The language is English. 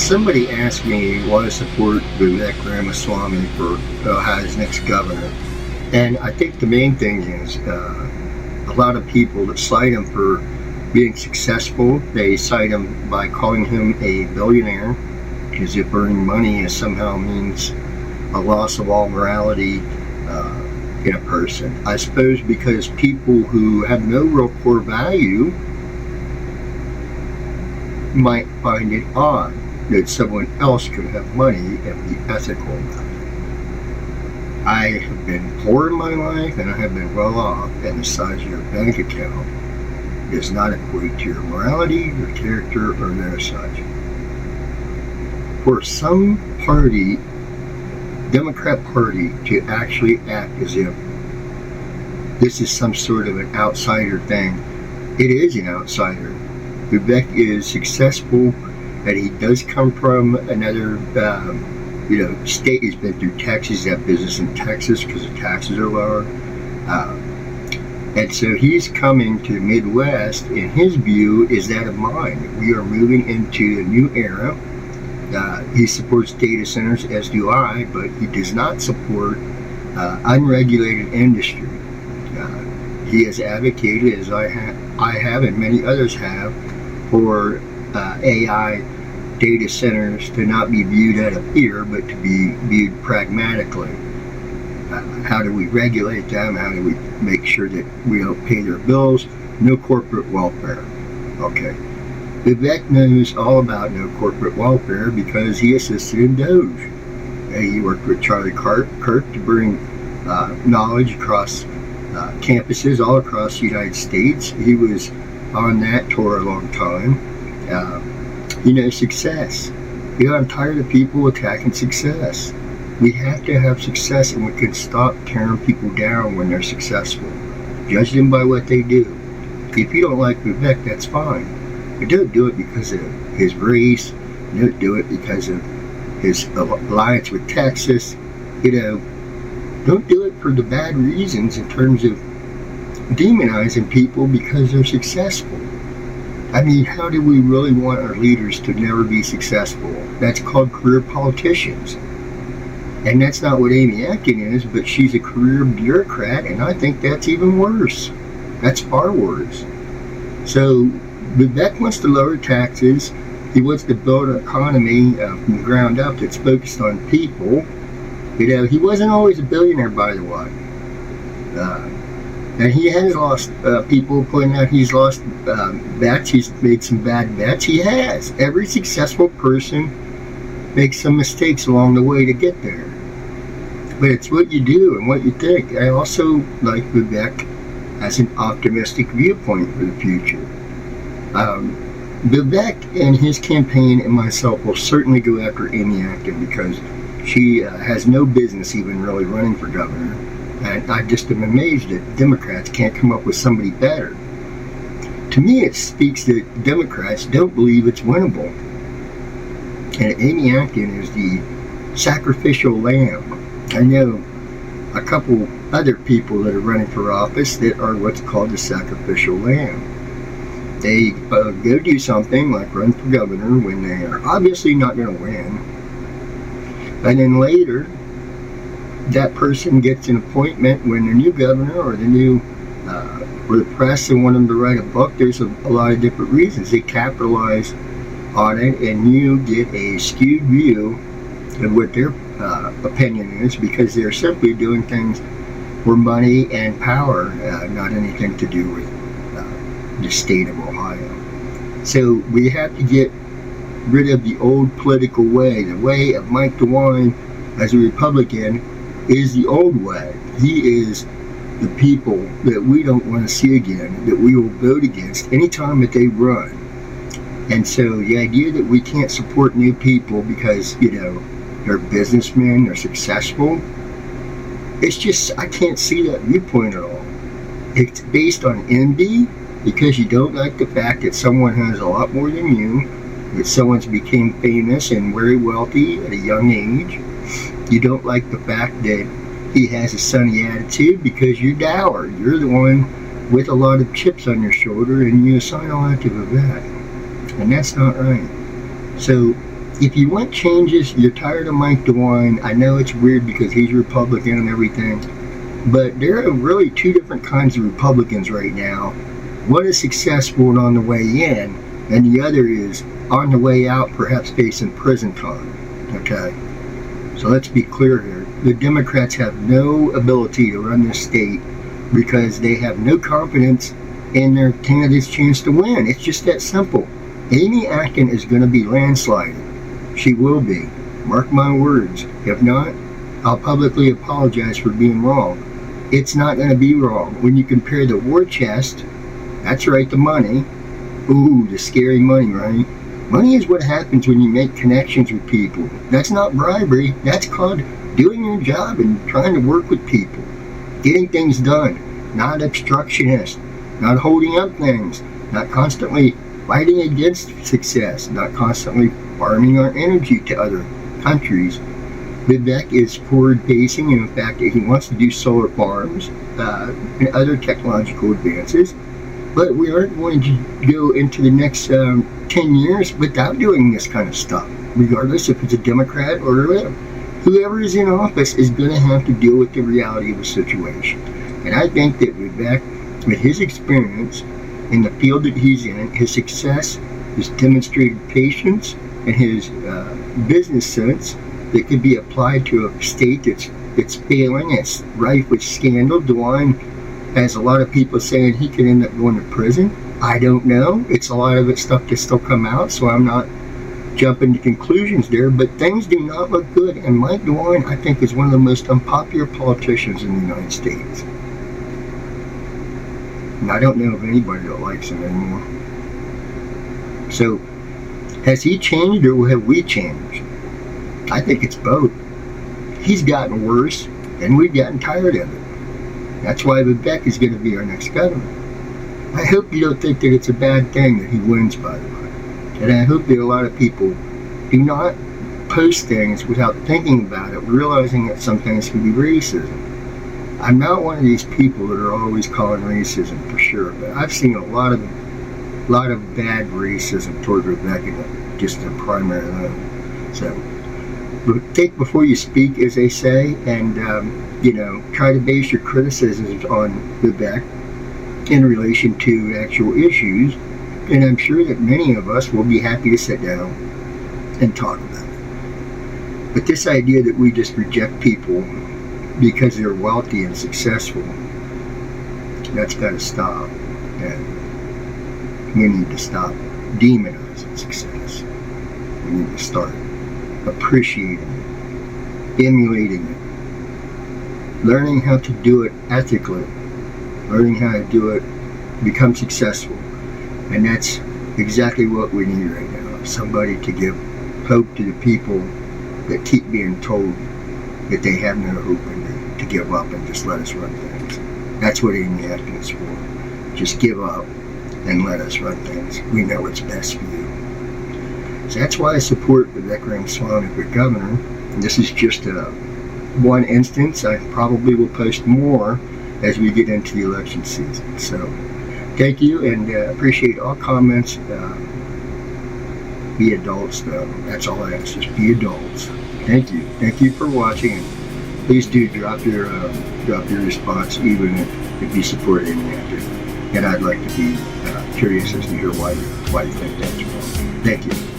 Somebody asked me why to support Vivek Ramaswamy for Ohio's next governor. And I think the main thing is a lot of people that cite him for being successful, they cite him by calling him a billionaire, because if earning money somehow means a loss of all morality in a person. I suppose because people who have no real core value might find it odd that someone else could have money and be ethical about it. I have been poor in my life and I have been well off, and the size of your bank account does not equate to your morality, your character, or no such. For some party, Democrat Party, to actually act as if this is some sort of an outsider thing, it is an outsider. Vivek is successful, and he does come from another state. He's been through Texas. He's had business in Texas because the taxes are lower. And so he's coming to the Midwest, and his view is that of mine. We are moving into a new era. He supports data centers, as do I, but he does not support unregulated industry. He has advocated, as I have and many others have, for AI data centers to not be viewed out of fear, but to be viewed pragmatically. How do we regulate them? How do we make sure that we don't pay their bills? No corporate welfare. Okay. Vivek knows all about no corporate welfare because he assisted in Doge. He worked with Charlie Kirk to bring knowledge across campuses all across the United States. He was on that tour a long time. Success. I'm tired of people attacking success. We have to have success, and we can stop tearing people down when they're successful. Judge them by what they do. If you don't like Vivek, that's fine. But don't do it because of his race. Don't do it because of his alliance with Texas. Don't do it for the bad reasons in terms of demonizing people because they're successful. I mean, how do we really want our leaders to never be successful? That's called career politicians. And that's not what Amy Atkins is, but she's a career bureaucrat, and I think that's even worse. That's far worse. So Vivek wants to lower taxes. He wants to build an economy from the ground up that's focused on people. He wasn't always a billionaire, by the way. And he has lost, people pointing out he's lost bets. He's made some bad bets. He has. Every successful person makes some mistakes along the way to get there. But it's what you do and what you think. I also like Vivek as an optimistic viewpoint for the future. Vivek and his campaign and myself will certainly go after Amy Acton because she has no business even really running for governor. And I just am amazed that Democrats can't come up with somebody better. To me, it speaks that Democrats don't believe it's winnable. And Amy Acton is the sacrificial lamb. I know a couple other people that are running for office that are what's called the sacrificial lamb. They go do something like run for governor when they are obviously not going to win. And then later, that person gets an appointment when the new governor or the press and want them to write a book. There's a lot of different reasons. They capitalize on it, and you get a skewed view of what their opinion is because they're simply doing things for money and power, not anything to do with the state of Ohio. So we have to get rid of the old political way. The way of Mike DeWine as a Republican is the old way. He is the people that we don't want to see again, that we will vote against anytime that they run. And so the idea that we can't support new people because, they're businessmen, they're successful, it's just, I can't see that viewpoint at all. It's based on envy because you don't like the fact that someone has a lot more than you, that someone's became famous and very wealthy at a young age. You don't like the fact that he has a sunny attitude because you're dour. You're the one with a lot of chips on your shoulder, and you assign all that to Vivek. And that's not right. So if you want changes, you're tired of Mike DeWine. I know it's weird because he's Republican and everything, but there are really two different kinds of Republicans right now. One is successful and on the way in, and the other is on the way out, perhaps facing prison time. Okay? So let's be clear here. The Democrats have no ability to run this state because they have no confidence in their candidate's chance to win. It's just that simple. Amy Atkins is going to be landslided. She will be. Mark my words. If not, I'll publicly apologize for being wrong. It's not going to be wrong. When you compare the war chest, that's right, the money. Ooh, the scary money, right? Money is what happens when you make connections with people. That's not bribery. That's called doing your job and trying to work with people. Getting things done. Not obstructionist. Not holding up things. Not constantly fighting against success. Not constantly farming our energy to other countries. Vivek is forward-facing, and in fact, he wants to do solar farms and other technological advances. But we aren't going to go into the next 10 years without doing this kind of stuff, regardless if it's a Democrat or a Lib. Whoever is in office is going to have to deal with the reality of the situation. And I think that Vivek, with his experience in the field that he's in, his success, his demonstrated patience, and his business sense that could be applied to a state that's failing, it's rife with scandal. DeWine has a lot of people saying he could end up going to prison. I don't know. It's a lot of it stuff to still come out, so I'm not jumping to conclusions there, but things do not look good, and Mike DeWine, I think, is one of the most unpopular politicians in the United States. And I don't know of anybody that likes him anymore. So, has he changed or have we changed? I think it's both. He's gotten worse, and we've gotten tired of it. That's why Vivek is going to be our next governor. I hope you don't think that it's a bad thing that he wins, by the way. And I hope that a lot of people do not post things without thinking about it, realizing that sometimes it can be racism. I'm not one of these people that are always calling racism for sure, but I've seen a lot of bad racism toward Vivek in just the primary level. So think before you speak, as they say, and try to base your criticisms on Vivek in relation to actual issues. And I'm sure that many of us will be happy to sit down and talk about it. But this idea that we just reject people because they're wealthy and successful, that's got to stop. And we need to stop demonizing success. We need to start appreciating it, emulating it, learning how to do it ethically, learning how to do it, become successful. And that's exactly what we need right now. Somebody to give hope to the people that keep being told that they have no hope and to give up and just let us run things. That's what Amy Atkins is for. Just give up and let us run things. We know what's best for you. So that's why I support Vivek Ramaswamy for governor. And this is just one instance. I probably will post more as we get into the election season. So thank you, and appreciate all comments. Be adults, though. That's all I ask. Just be adults. Thank you. Thank you for watching. And please do drop your response, even if you support Amy Atkins. And I'd like to be curious as to hear why you think that's wrong. Thank you.